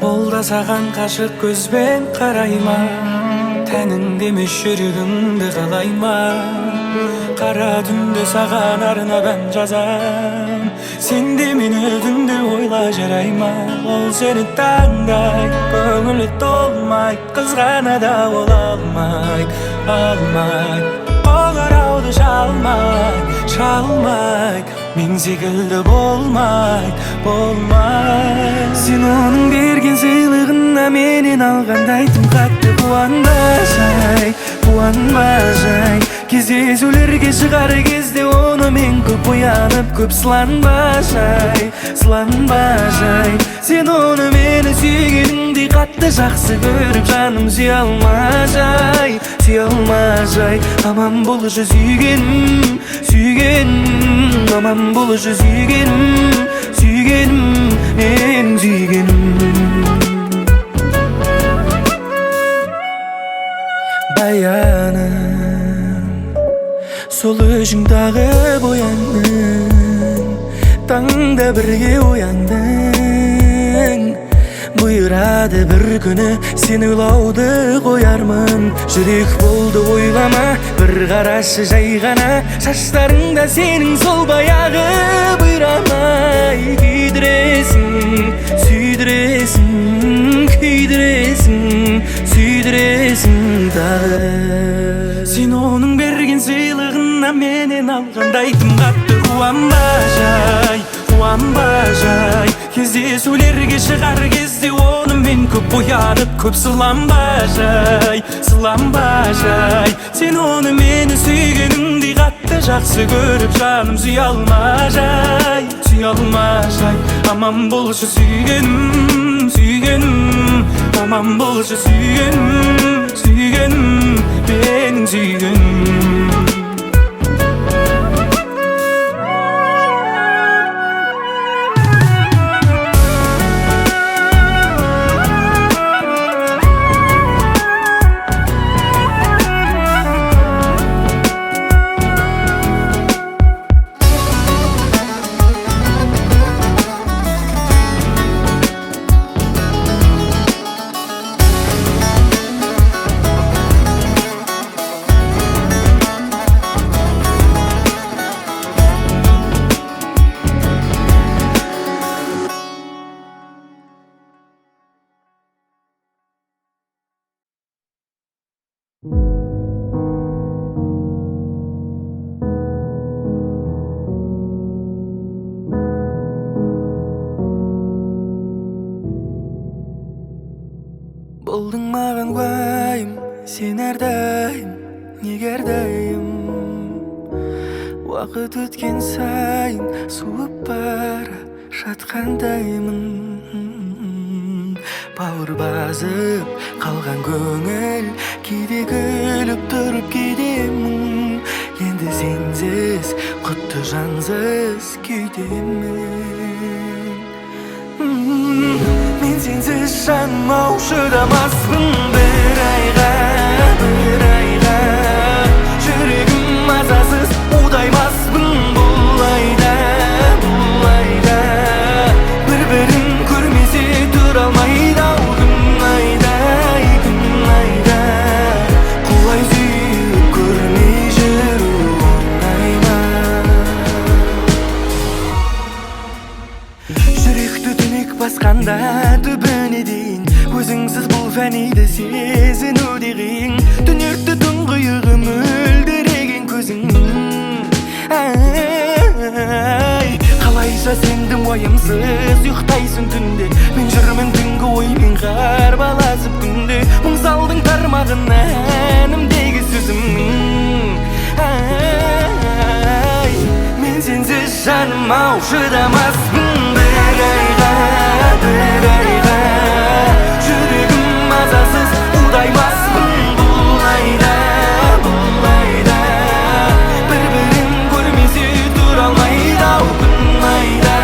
Ол да саған қашық көзбен қарайма, тәніңде емес жүрегіңді қалайма. Қара түнде саған арнап ән жазам, сен де мені түнде ойла жарайма. Ол сені таңдай, көңілі толмай, қызғана да ол алмай. Қоңырауды шалмай, мен секілді болмай. Сен оның берген сыйлығына менен алғандай тым қатты қуанба жай. Кездесулерге шығар кезде оны мен көп оянып, көп сыланба жай. Сен оны мені сүйгеніңдей қатты жақсы көріп, жаным сүйе алма жай. Аман болшы сүйгенім, аман болшы сүйгенім, менің сүйгенім. Баяным, сол өзің тағы бояндың, таңда бірге ояндың. Бұйырады бір күні сен ойлауды қоярмын. Жүрек болды ойлама, бір қарашы жай ғана. Шаштарыңда сенің сол баяғы бұйрамай. Күйдіресің тағы. Сен оның берген сыйлығына менен алғандай тым қатты қуанба жай. Кездесулерге шығар кезде оны мен көп оянып, көп сыланба жай. Сен оны мені сүйгеніңдей қатты жақсы көріп, жаным сүйе алма жай. Аман болшы сүйгенім, аман болшы сүйгенім, менің сүйгенім. Болдың маған уайым, сен әрдайым, неге әрдайым. Уақыт өткен сайын суып бара жатқандаймын. Бауыр басып қалған көңіл, кейде күліп тұрып кейдемін. Енді сенсіз құтты жансыз күйдемін. Мен сенсіз жаным ау шыдамаспын бір айға. Жүрегім мазасыз удаймаспын бұл айда. Бір-бірін көрмесе тұра алмайды ау күн айда. Құлай сүйіп көрмей жүру оңай ма? Жүректі түнек басқанда түбіне дейін, өзіңсіз бұл фәниді сезіну де қиын. Түнерді тұңғиығы мөлдіреген көзің. Қалайша сендің уайымсыз ұйықтайсың түнде. Мен жүрмін түнгі оймен қарбаласып күнде. Мұң салдың тармағына әнімдегі сөзім. Мен сенсіз жаным ау шыдамаспын бір айға. Жүрегім мазасыз удаймаспын бұл айда. Бір-бірін көрмесе тұра алмайды ау күн айда.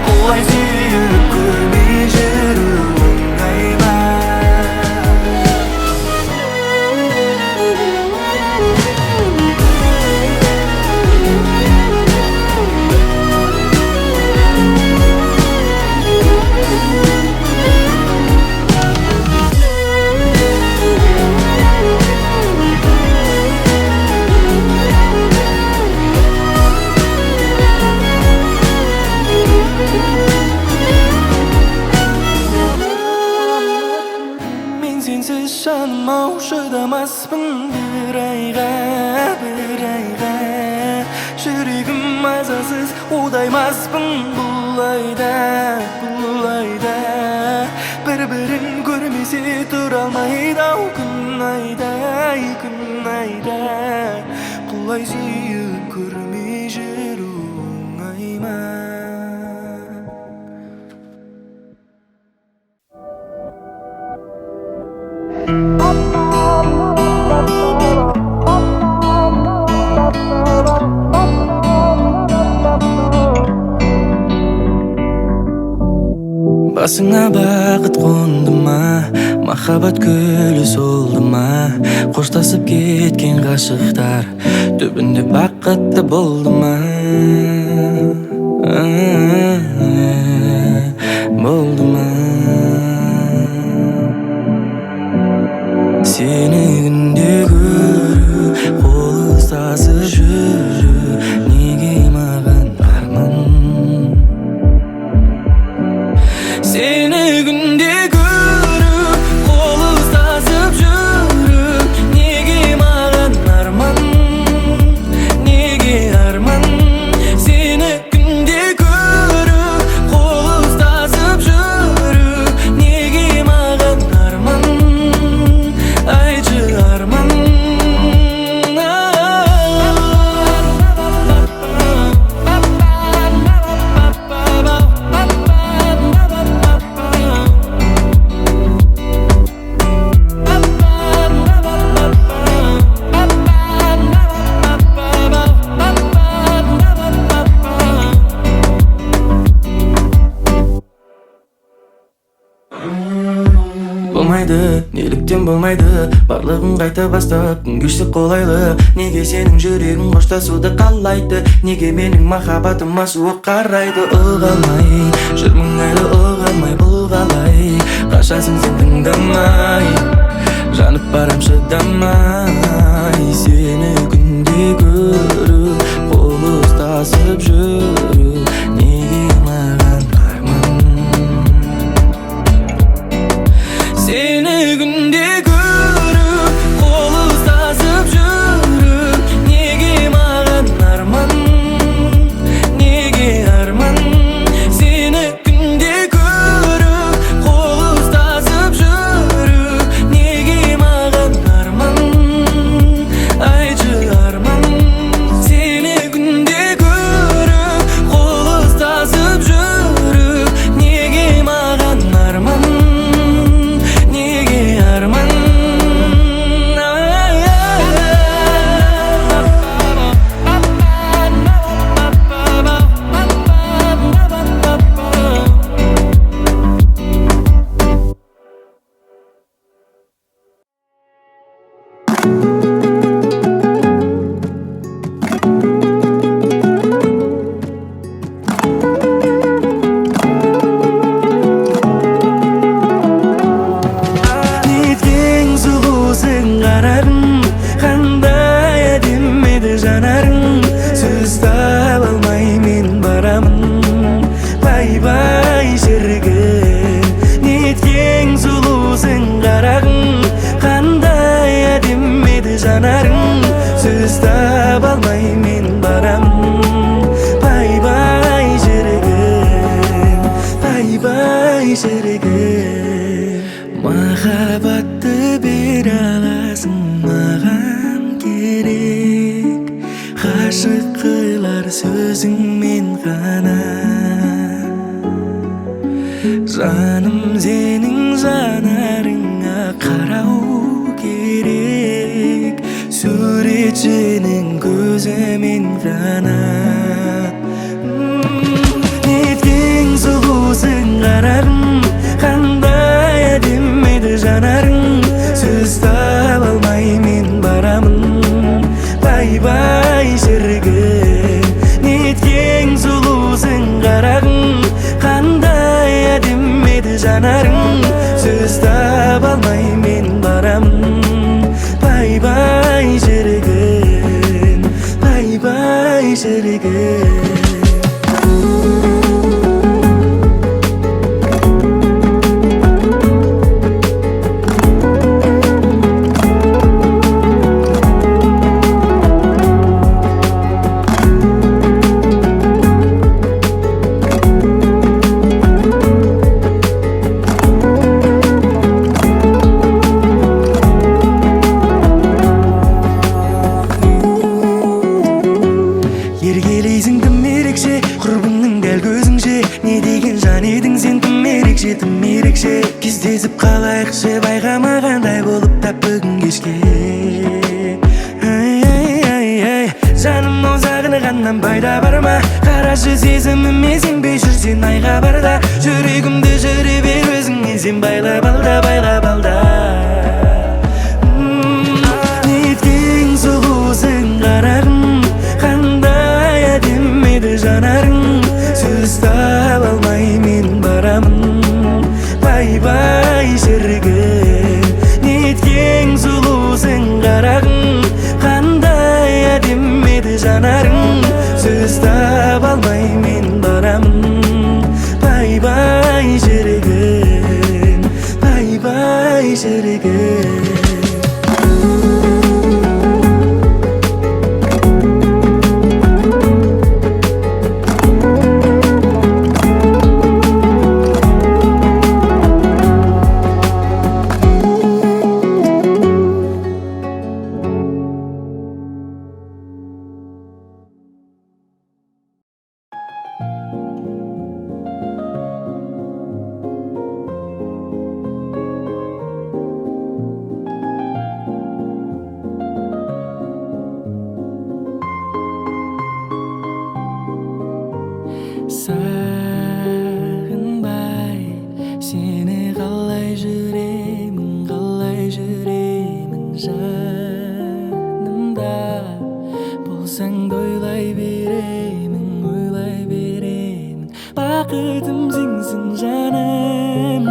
Құлай сүйіп көрмей жүру оңай ма? Жаным-ау шыдамаспын bir айға жүрегім мазасыз ойдаймаспын бұл айда бір-бірін көрмесе тұра алмайды-ау күн айда құлай сүйіп көрмей жүру оңай ма? Басыңа бақыт қонды ма, махаббат гүлі солды ма? Қоштасып кеткен ғашықтар түбінде бақытты болды ма? Болды ма? Сені күнде көру, қол ұстасып жүру, неге маған арман? Seni günde görüp kol ıslasıp жүріп неге маған арман? Неге арман? Seni günde görüp kol ıslasıp жүріп неге маған арман? Айтшы арман. Болмайды, неліктен болмайды, барлығын қайта бастап күн кештік қолайлы. Неге сенің жүрегің қоштасуды қалайды? Неге менің махаббатыма суық қарайды? Ұғалмай жүрмін әлі, ұғалмай бұл қалай? Қашасың сен тыңдамай, жанып барам шыдамай. Сені күнде көріп қол ұстасып жүру неге маған арман? Seni günde görüp kol ıslasıp жүріп неге маған арман? Неге арман? Seni günde görüp kol ıslasıp жүріп неге маған арман? Айтшы арман. Seni günde görüp kol ıslasıp жүріп неге маған арман? Қандай әдемі еді жанарың, сөз таба алмай мен барамын. Бай-бай шіркін, неткен сұлусың қарағым. Қандай әдемі еді жанарың, сөз таба алмай мен барамын. Бай-бай шіркін, бай-бай шіркін. Махаббатты бере аласың маған керек, ғашық қылар сөзіңмен ғана. Жаным сенің жанарыңа қарау керек, суретшінің көзімен ғана. Неткен сұлусың қарағым, қандай әдемі еді жанарың, сөз таба алмай мен барамын. Бай-бай шіркін, неткен сұлусың қарағым. Қандай әдемі еді жанарың, сөз таба алмай мен барамын. Бай-бай шіркін, бай-бай шіркін. жетім ерекше, кездесіп қалайықшы байқамағандай болып тап бүгін кешке. Жаным ол сағынғаннан пайда бар ма? Қарашы сезіміме сенбей жүрсен айға барда, жүрегімді жүре бер өзіңе сен байлап алда, байлап алда. Неткен сұлусың қарағым, қандай әдемі еді жанарың, сөз таба алмай мен барамын, бай-бай шіркін. Неткен сұлусың қарағым, қандай әдемі еді жанарың, сөз таба алмай мен барамын, бай-бай шіркін, бай-бай шіркін. Сағынбай сені қалай жүремін жанымда, болсаң да ойлай беремін, бақытым сенсің жаным,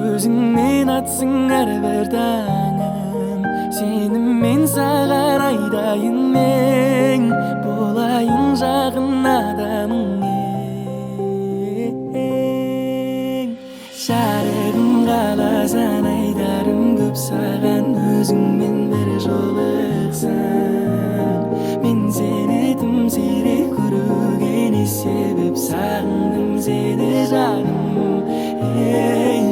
өзіңмен атсың әрбір таңым, сеніммен саған айдайын мен, болайын жақын адамың. Жарығым қаласаң айтарым көп саған, өзіңмен бір жолықсам, мен сені тым сирек көруге не себеп, сағындым сені жаным.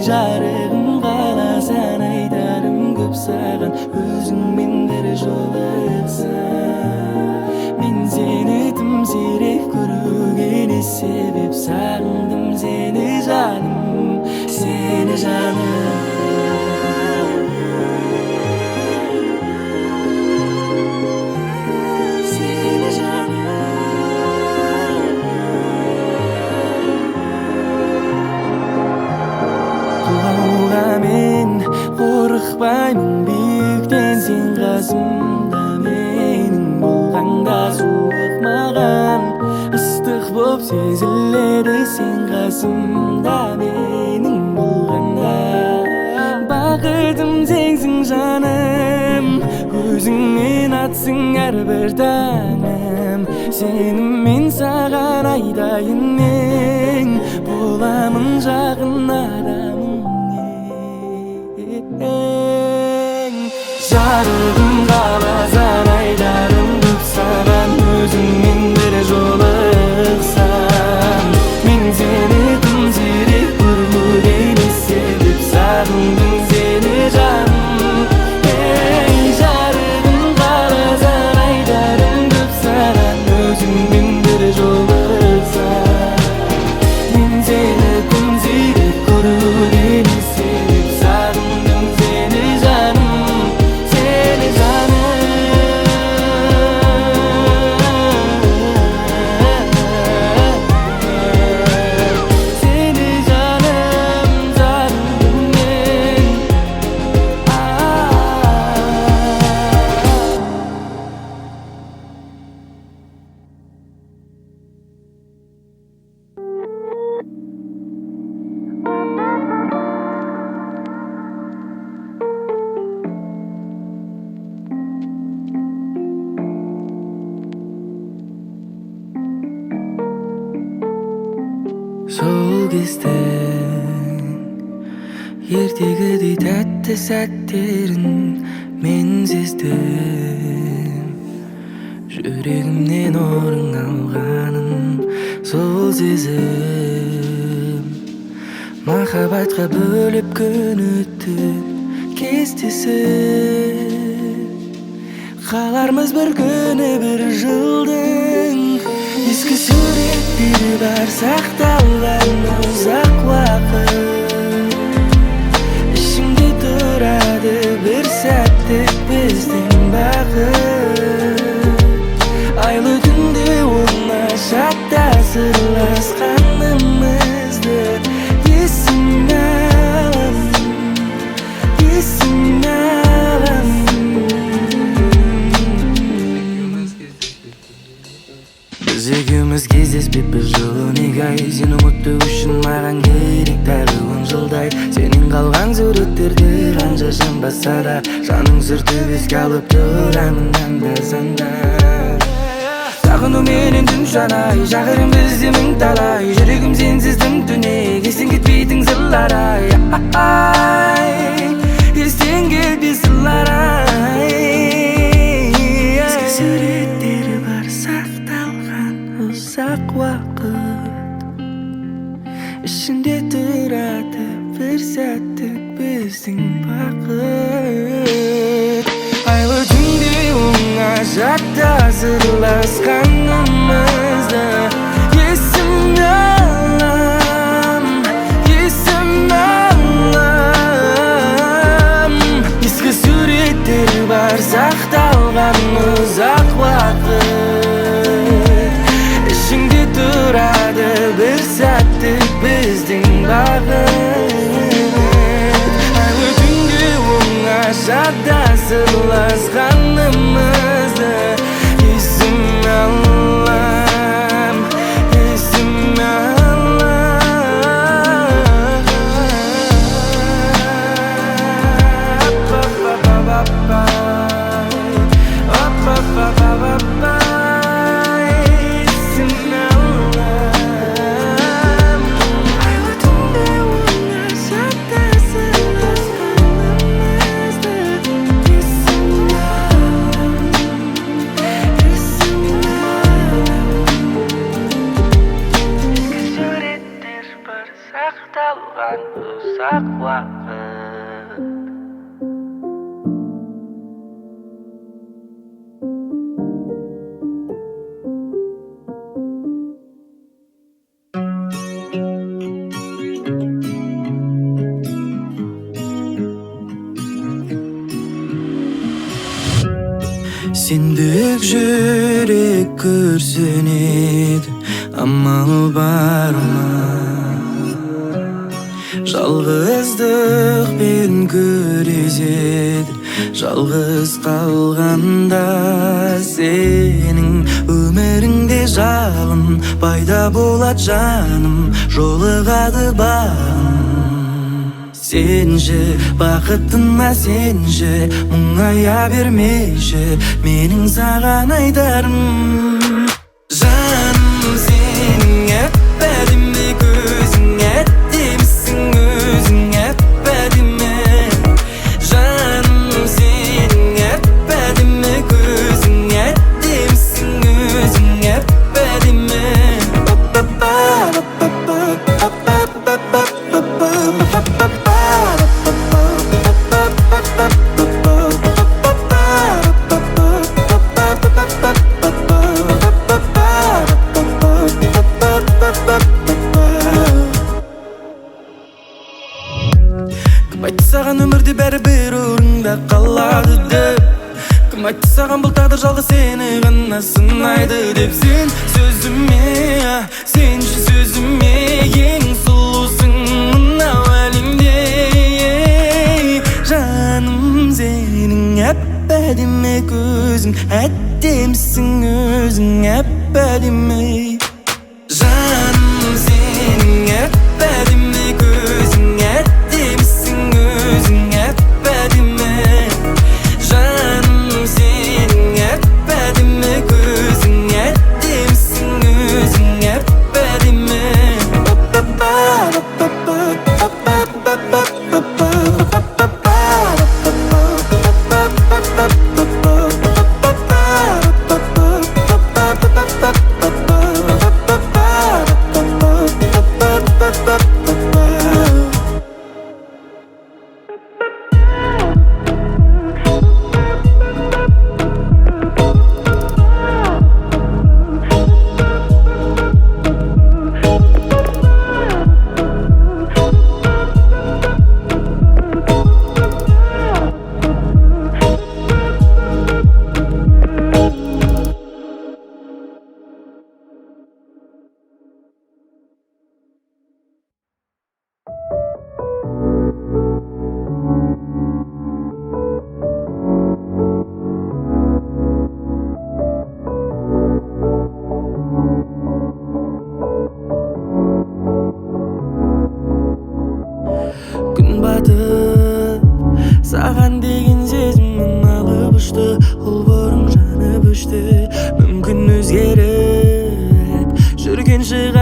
Жарығым қаласаң айтарым көп саған, өзіңмен бір жолықсам, мен сені тым сирек көруге не себеп, сағындым сені жаным, seni canım. Seni canım. Құлауға мен қорықпаймын, биіктен сен қасымда менің, болғанда суық маған ыстық боп сезіледі, сен қасымда менің болғанда. Бақытым сенсің жаным, өзіңмен атсың әрбір таңым, сеніммен саған айдайын мен, боламын жақын адамың. Жарығым қаласаң айтарым көп саған, өзіңмен бір жолықсам, мен сені тым сирек көруге не себеп, сағындым сені жаным. Жарығым қаласаң айтарым көп саған, өзіңмен бір жолықсам, мен сені тым сирек көруге не себеп, сағындым сені жаным, сені жаным. Сол кездің ертегідей тәтті сәттерін мен сездім, жүрегімнен орын алғанын сол сезім. Махаббатқа бөліп күн өтіп кестесіп, қалармыз бір күні бір жылдың. Ескі суреттер бар сақталған ұзақ уақыт, Yaşanbasa da жаның sırtı bizge alıp duramın anda-sanda. Sağıну менен түн шанай, шақырым бізді мың талай. Жүрегім сенсіз түн-түнек, естен кетпейтін сырлар-ай. Естен кетпей сырлар-ай. Ескі суреттері бар сақталған ұзақ уақыт, ішінде тұрады бір сәттік біздің бақыт. Айлы түнде оңашақта сырласқанымызды есіме алам, есіме алам. Ескі суреттер бар сақталған ұзақ уақыт, ішіңде тұрады бір сәттік біздің бақыт. Айлы түнде оңашақта сырласқанымызды есіме алам, есіме сақталған ұзақ уақыт. Сендік жүрек күрсінеді, амал бар ма? Жалғыздықпен күреседі, жалғыз қалғанда сенің өміріңде жалын пайда болады жаным, жолығады бағым. Сенші бақытыма сенші, мұңая бермеші, менің саған айтарым. Жаным сенің әп-әдемі көзің, әдемісің өзің әп-әдемі. Жаным сенің әп-әдемі көзің, әдемісің өзің әп-әдемі. Кім айтты саған өмірде бәрібір орында қалады деп? Кім айтты саған бұл тағдыр жалғыз сені ғана сынайды деп? Сен сөзіме, сенші сөзіме, ең сұлусың мынау әлемде. Жаным сенің әп-әдемі көзің, әдемісің өзің әп-әдемі. Жаным сенің әп-әдемі көзің, әдемісің өзің әп-әдемі. Жаным сенің әп-әдемі көзің, әдемісің өзің әп-әдемі.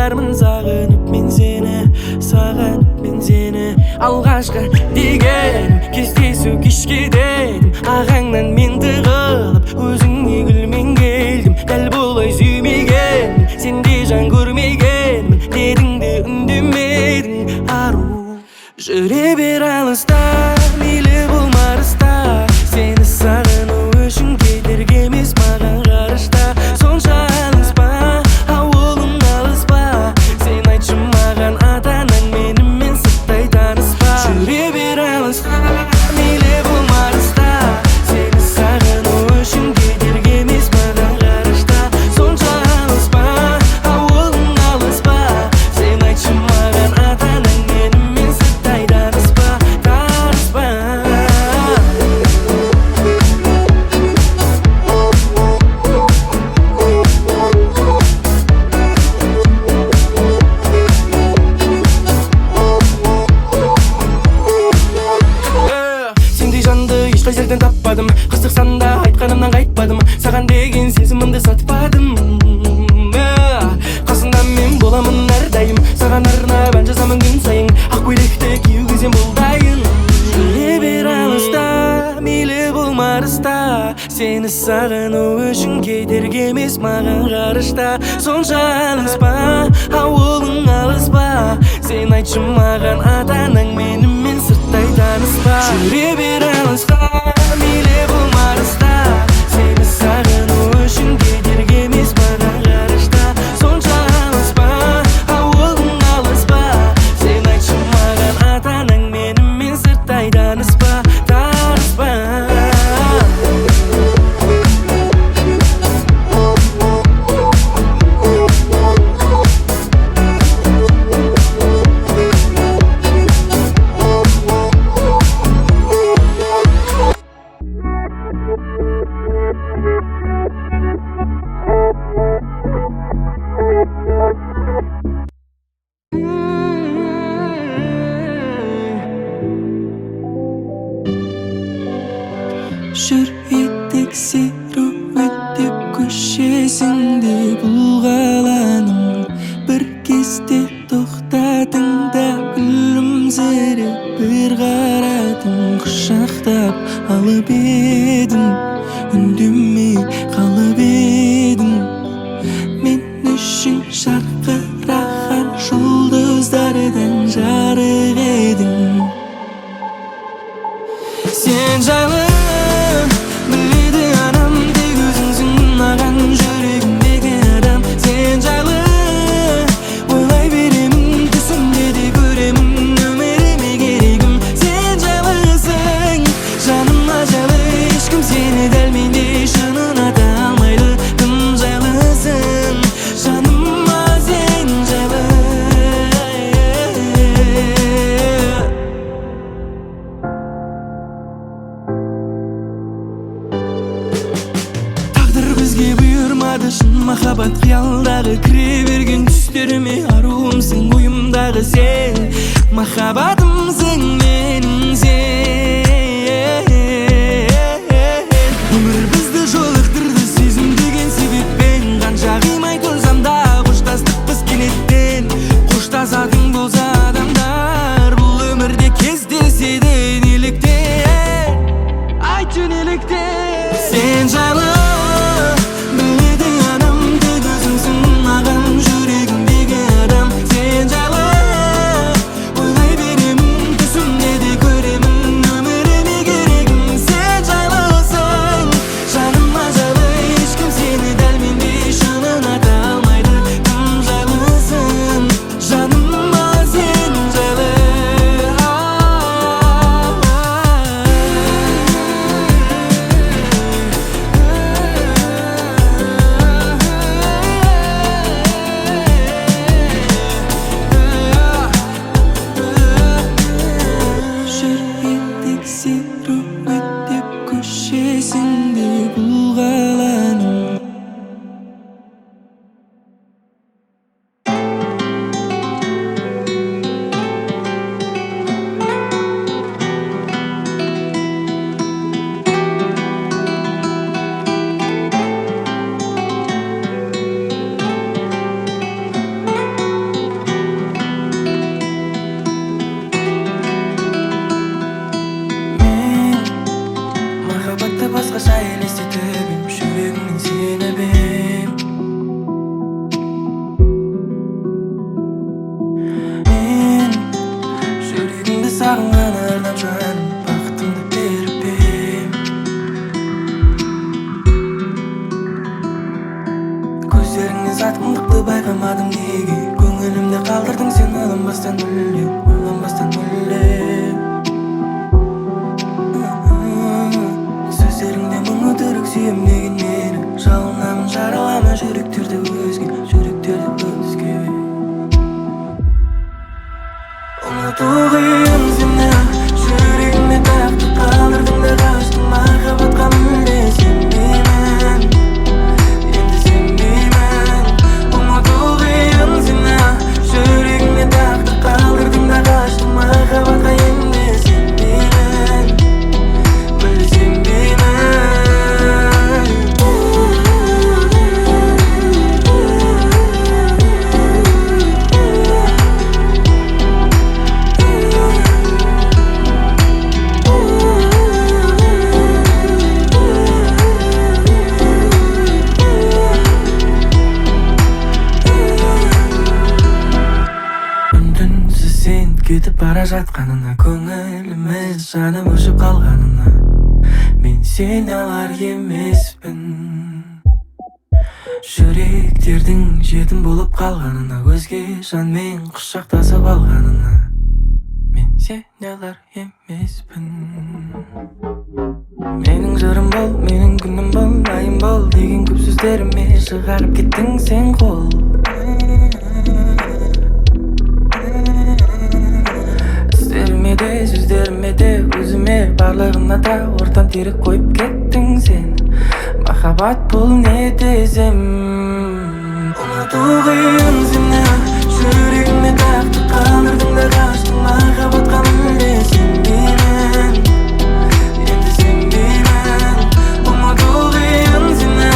болармын сағынып мен сені алғашқы деген кездесу кешке дедім ағаңнан мен тығылып өзіңе гүлмен келдім дәл болай сүймеген сен де жан көрмегенмін дедің де үндемедің ару жүре бер алыста мейлі болмарыста сені сағыну үшін кедергі емес маған ғарышта сонша алыспа ауылың алыс па сен айтшы маған ата-анаң менімен сырттай таныспа жүре бер алысқа мейлі болмарыста сені сағыну үшін кедергі емес маған ғарышта сонша алыспа ауылың алыс па сен айтшы маған ата-анаң менімен сырттай таныспа ешқай жерден таппадым қырсықсан да айтқанымнан қайтпадым саған деген сезімімді сатпадым қасыңда мен боламын әрдайым саған арнап ән жазамын күн сайын ақ көйлекті киюге сен бол дайын жүре бер алыста мейлі болмарыста сені сағыну үшін кедергі емес маған ғарышта сонша алыспа ауылың алыс па сен айтшы маған ата-анаң менімен сырттай таныспа жүре бер алысқа мейлі болмарыста сені сағыну үшін кедергі емес маған ғарышта сонша алыспа ауылың алыс па сен айтшы маған ата-анаң менімен сырттай таныспа жүр етек серуеттеп көшесіңде бұл қаланың бір кезде тоқтадың да күлімсіреп бір қарадың құшақтап алып едім үндемей қалып едім мен үшін жарқыраған жұлдыздардан жарық едің сен жайлы біледі анам тек өзіңсің маған жүрегімдегі адам сен жайлы ойлай беремін түсімде де көремін өміріме керегім сен жайлысың жаныма жайлы ешкім сені дәл мендей шын ұната алмайды тым жайлысың жаныма сен жайлы бізге бұйырмады шын махаббат қиялдағы кіре берген түстеріме аруымсың ойымдағы сен махаббатымсың менің сен өмір бізді жолықтырды сезім деген себеппен қанша қимай тұрсам да қоштастық біз кенеттен қоштасатын болса адамдар бұл өмірде кездеседі неліктен айтшы неліктен сен жайлы жүрегімдегі адам сен жайлы ойлай беремін сағынған арнап жаным, бақытымды беріп ем. Көздеріңнен сатқындықты байқамадым неге, көңілімде қалдырдың сен ойланбастан мүлде, ойланбастан мүлде. Сөздеріңде мың өтірік сүйем деген мені, жалынамын жаралама жүректерді өзге, жүректерді өзге. Ұмыту қиын сені, жүрегіме тақты қалдырдың да қаштың, махаббатқа мүлде сенбеймін, енді сенбеймін. Ұмыту қиын сені, жүрегіме тақты қалдырдың да қаштың, махаббатқа енді сенбеймін, мүлде сенбеймін. Үн-түнсіз сен кетіп бара жатқанына, көңіліміз жанып өшіп қалғанына мен сен алар емеспін. Жүректердің жетім болып қалғанына, өзге жанмен құшақтасып алғанына мен сен алар емеспін. Менің жырым бол, менің күнім бол, айым бол деген көп сөздеріме шығарып кеттің сен қол. Істеріме де, сөздеріме де, өзіме барлығына да ортан терек қойып кеттің сен. Махаббат бұл не десем. Ұмыту қиын сені, жүрегіме тақты қалдырдың да қаштың, махаббатқа мүлде сенбеймін, енді сенбеймін. Ұмыту қиын сені,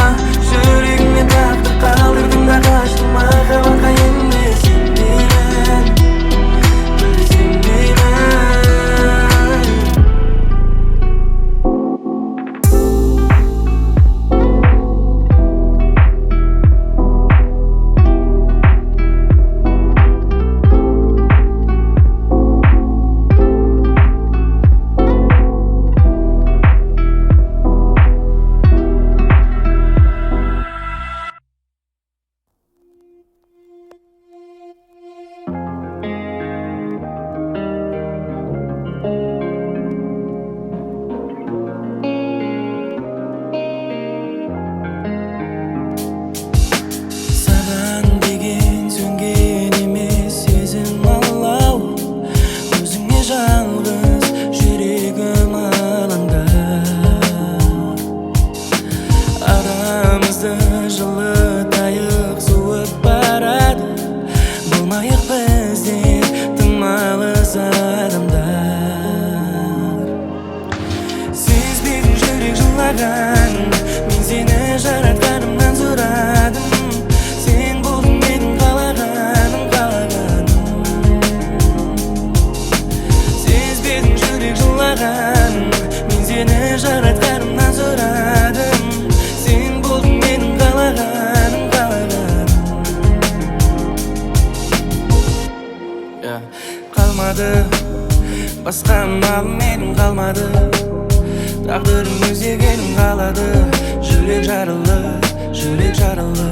жүрегіме тақты қалдырдың да қаштың, махаббатқа енді сенбеймін, мүлде сенбеймін. Саған деген сөнген емес сезім алау, өзіңе жалғыз жүрегім алаңда. Арамызды жылытайық суып барады, болмайық біздер тым алыс адамдар. Сезбедің жүрек жылаған, мен сені жаратқанымнан сұрадым, сен болдың менің қалағаным, қалағаным. Сезбедің жүрек жылаған, мен сені жаратқанымнан сұрадым, сен болдың менің қалағаным, қалағаным. Қалмады басқа амалым менің, қалмады тағдырым өзгерген қалады. Жүрек жарылы, жүрек жарылы,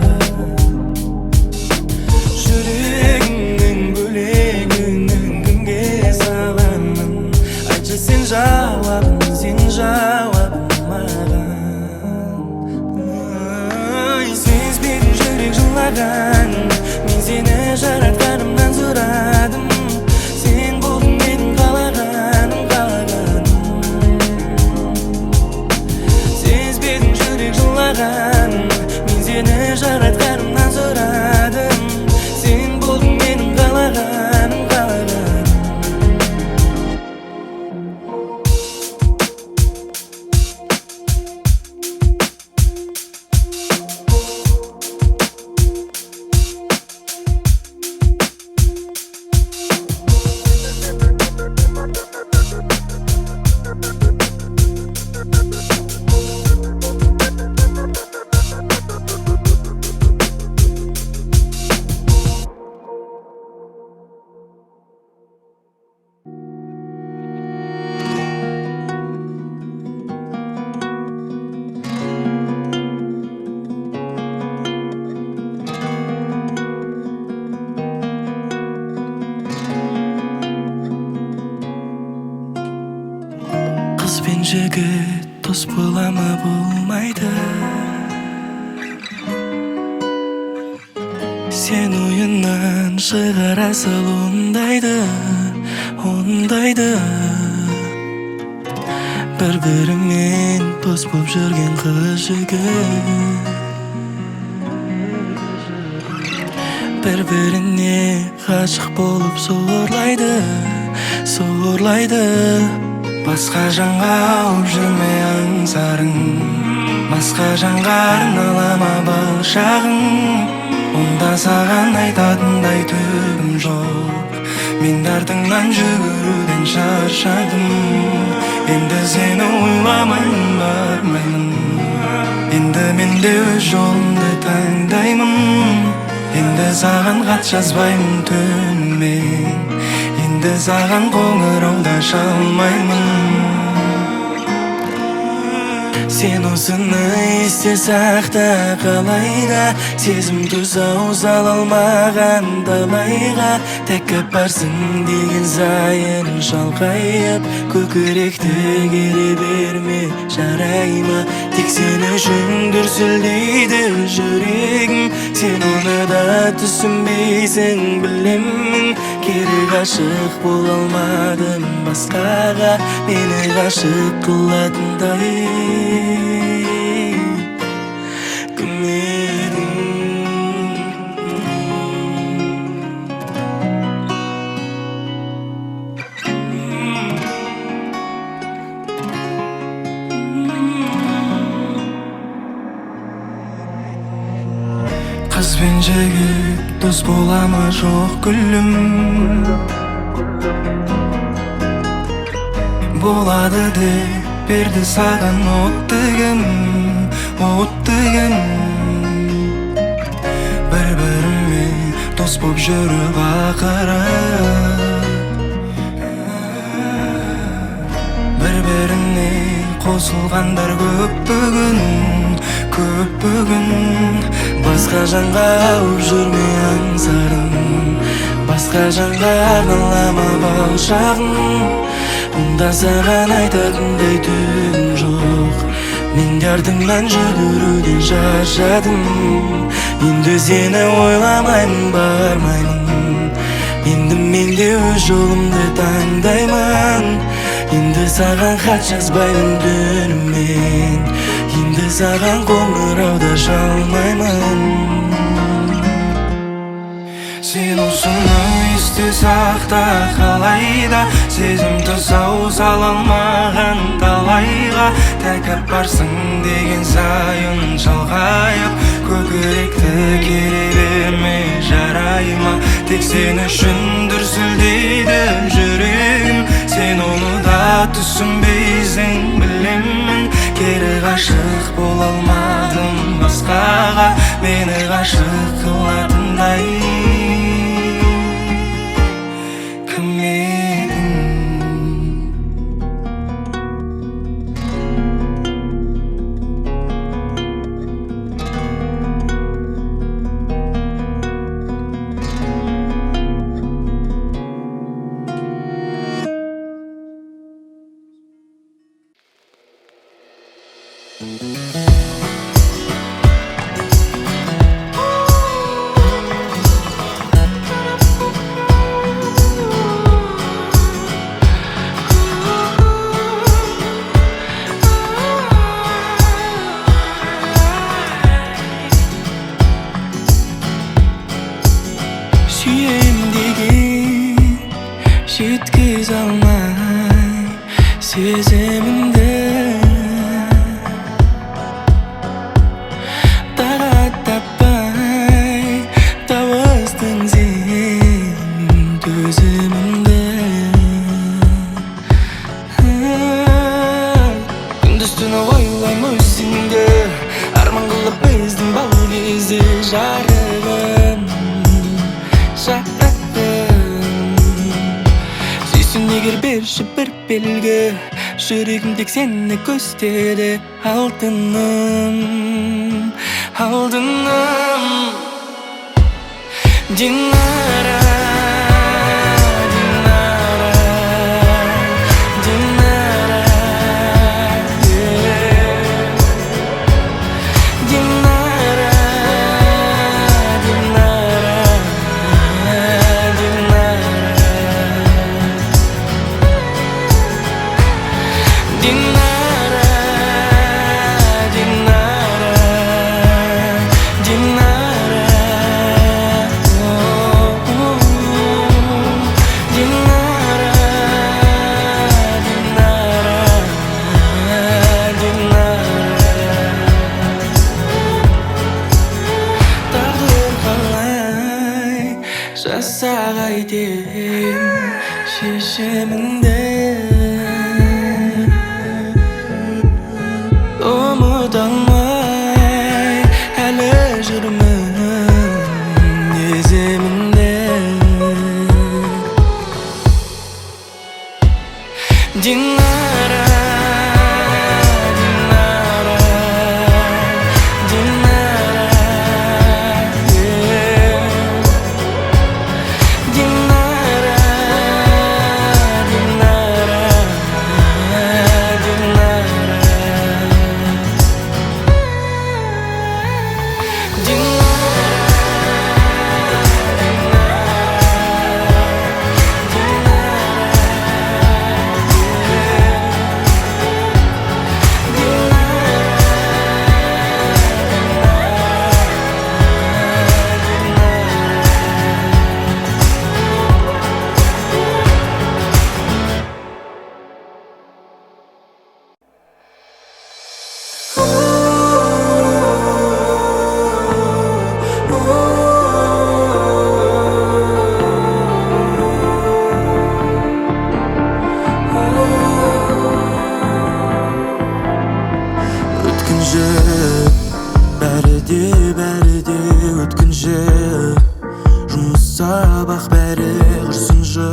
жүрегіңнің бөлегінің кімге саламын? Айтшы сен жауабын, сен жауабын маған. Сезбедің жүрек жылаған, мен сені жаратқанымнан сұрадым, сен болдың менің қалағаным, қалағаным. Сезбедің жүрек жылаған, мен сені жаратқанымнан пен жігіт дос бола ма болмайды. Сен ойыннан шығара сал ондайды. Бір-бірімен дос боп жүрген қыз жігіт, бір-біріне ғашық болып сорлайды. Басқа жанға ауып жүрме аңсарың, басқа жанға арналама бал шағың. Онда саған айтатындай түгім жоқ, мен артыңнан жүгіруден шаршадым. Енді сені ойламаймын, бармаймын. Енді мен де өз жолымды таңдаймын. Енді саған хат жазбаймын түнімен, енді саған қоңырау да шалмаймын. Сен осыны есте сақта қалайда, сезім тұсау сала алмаған талайға. Тәкіп барсың деген сайын шалқайып, көкіректі кере берме, жарай ма? Тек сен үшін дүрсілдейді жүрегім. Сен оны да түсінбейсің, білемін. Кері ғашық бола алмадым басқаға, мені ғашық қылатындай кім едің? Қыз бен жігіт дос бола ма жоқ гүлім? Болады деп берді саған оттығым. Бір-бірімен дос боп жүріп ақыры, бір-біріне қосылғандар көп бүгін. Басқа жанға ауып жүрме аңсарың, басқа жанға арналама бал шағың. Онда саған айтатындай түгім жоқ, мен де артыңнан жүгіруден шаршадым. Енді сені ойламаймын, бармаймын. Енді мен де өз жолымды таңдаймын. Енді саған хат жазбаймын түнімен, енді саған қоңырау да шалмаймын. Сен осыны есте сақта қалайда, сезім тұсау сала алмаған талайға. Тәкіп барсың деген сайын шалқайып, көкіректі кере берме, жарай ма? Тек сен үшін дүрсілдейді жүрегім. Сен оны да түсінбейсің, білемін. Кері ғашық бола алмадым басқаға, мені ғашық қылатындай кім едің? Сүйем деген жеткіз алмай сезімімді, тағат таппай тауыстың сен төзімімді. Күндіз-түні ойлаймын өзіңді, арман қылып біздің бал кезді жарығым. Сүйсін егер берші бір белгі, жүрегім тек сені көздеді. Алтыным Динара, Динара, Динара, Динара, Динара, Динара, Динара, Динара, Динара. Тағдыр қалай жасақ айтем шешіміңді, ұмыта алмай әлі жүрмін сезіміңді. Динара, Динара, Динара, Динара, бәрі де өткінші, жұмыс сабақ бәрі құрсыншы,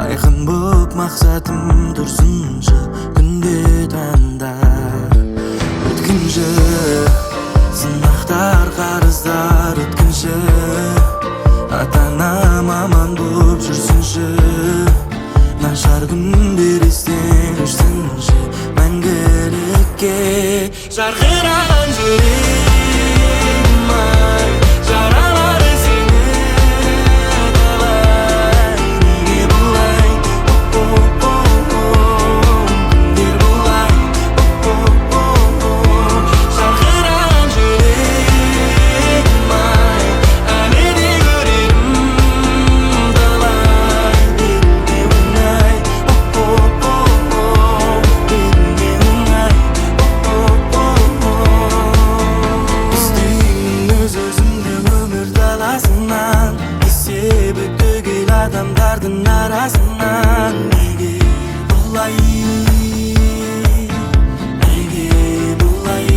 айқын боп мақсатым тұрсыншы, күнде таңда өткінші, сынақтар қарыздар өткінші, ата-анам аман боп жүрсінші, нашар күндер естен өшсінші, мәңгілікке жарқыраған жүрегім ай, жаралары сені қалай, неге бұлай, күндер бұлай, жарқыраған жүрегім ай, әлі де көрерім талай, берілме оңай, берілме оңай. Өзімді өмір даласынан, есебі түгел адамдардың арасынан. Неге бұлай, неге бұлай,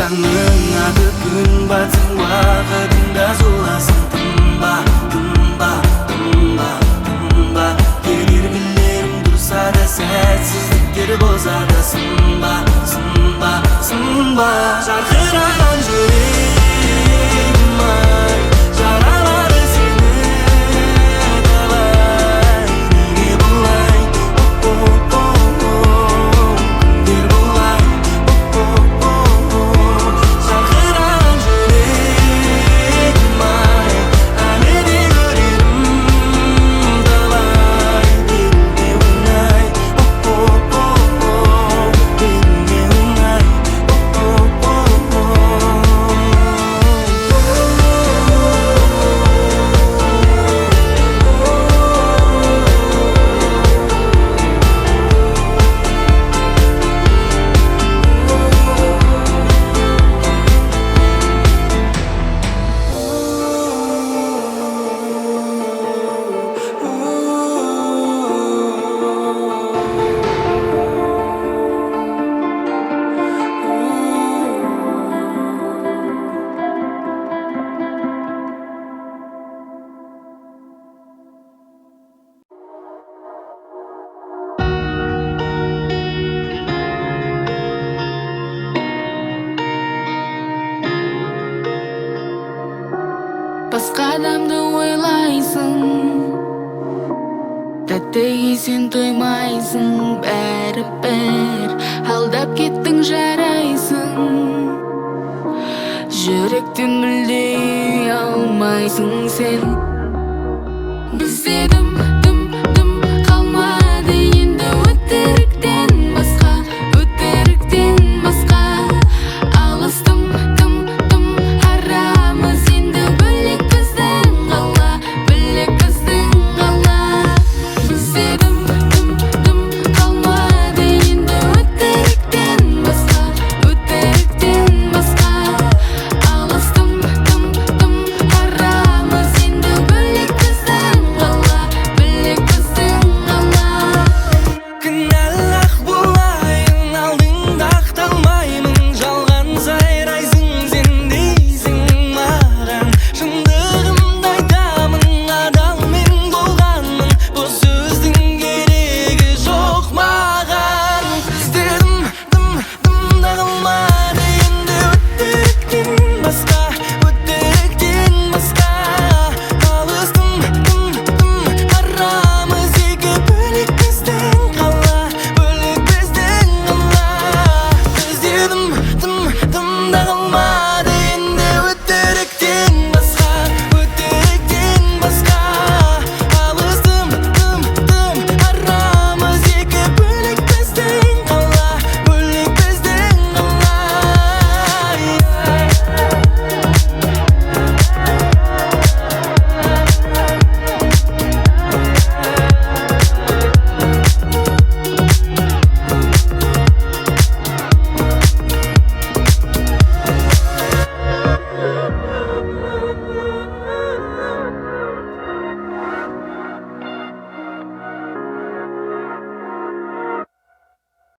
таңның атып күн батсын уақытында зуласын. Тынба, тынба, тынба, тынба, кедергілерім тұрса да сәтсіздіктер болса да сынба, сынба, сынба. Жарқыраған жүрегім ай, жаралары сені қалай, неге бұлай, күндер бұлай, жарқыраған жүрегім ай, әлі де көрерім талай, берілме оңай, берілме оңай. Басқа адамды ойлайсың, тәттіге сен тоймайсың, бәрібір алдап кеттің жарайсың, жүректен мүлде алмайсың сен.